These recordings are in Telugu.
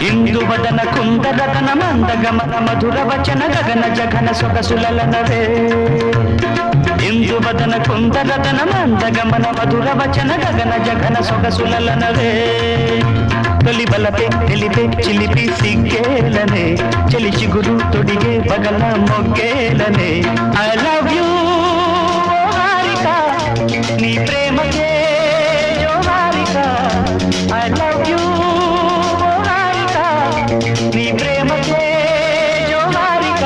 ఇందువదన కుందరతన మందగమన మధుర వచన గగన జగన సొగసులనవే ఇందువదన కుందరతన మందగమన మధుర వచన గగన జగన సొగసులనవే తొలి బలపే తెలిపే చిలిపి సిగ్గేలనే చెలి చిగురు తొడిగే పగల మొగ్గేలనే ఐ లవ్ యూ హారిక నీ ప్రేమకే జో Harika I love you Harika నీ ప్రేమకే జో హారిక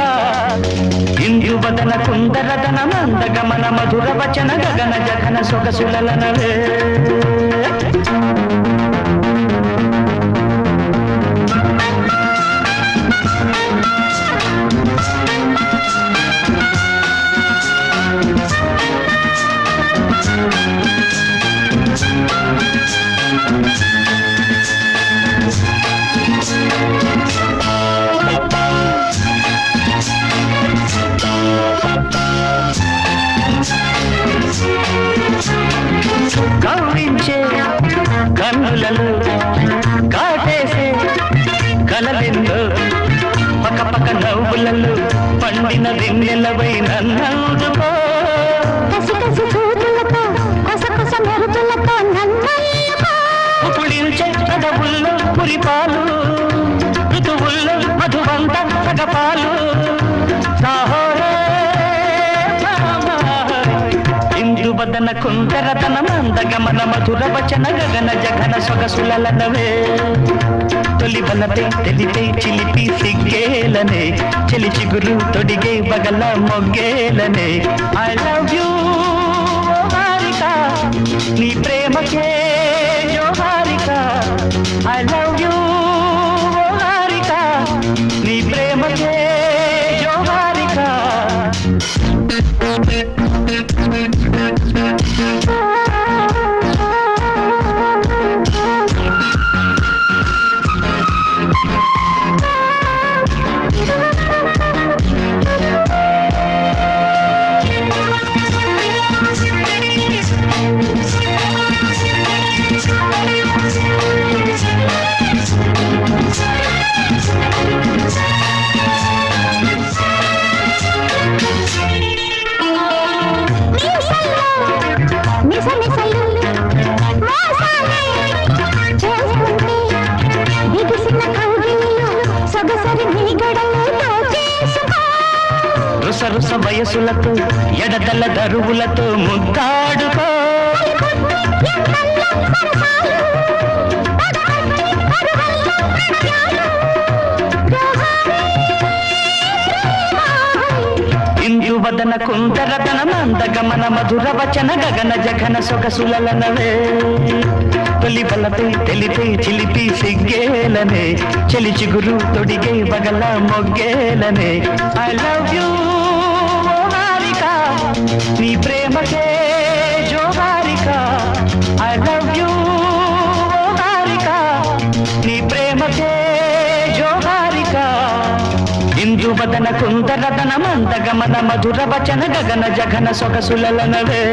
ఇందువదన కుందరదన మందగమన మధుర వచన గగన జగన సొగసులనవే కవ్వించే కన్నులలో కాటేసే కలలెందో పక్క పక్క నవ్వులలో పండిన వెన్నెలవై నన్నందుకో పులించే పెదవుల్లో పురిపాలు ఋతువుల్లో మధువంత సగపాలు ఇందువదన కుందరతన మందగమన మధుర వచన గగన జగన సొగసులనవే తొలి బలపే తెలిపే చిలిపి సిగ్గేలనే చెలి చిగురు తొడిగే బగల మొగ్గేలనే ఐ లవ్ యూ హారిక నీ ప్రేమకే జో Harika I love you Harika నీ ప్రేమకే జో హారిక రుసరుస వయసులతో ఎడదల దరువులతో ముద్దాడుకో ఇందువదన కుందరతన మందగమన మధుర వచన గగన జగన సొగసులనవే తొలి బలపై తెలిపే చిలిపి సిగ్గేలనే చెలి చిగురు తొడిగే బగల మొగ్గేలనే ఐ లవ్ యూ హారిక నీ ప్రేమకే జో Harika I love you Harika నీ ప్రేమకే జో హారిక ఇందువదన కుందరతన మందగమన మధుర వచన గగన జగన సొగసులనవే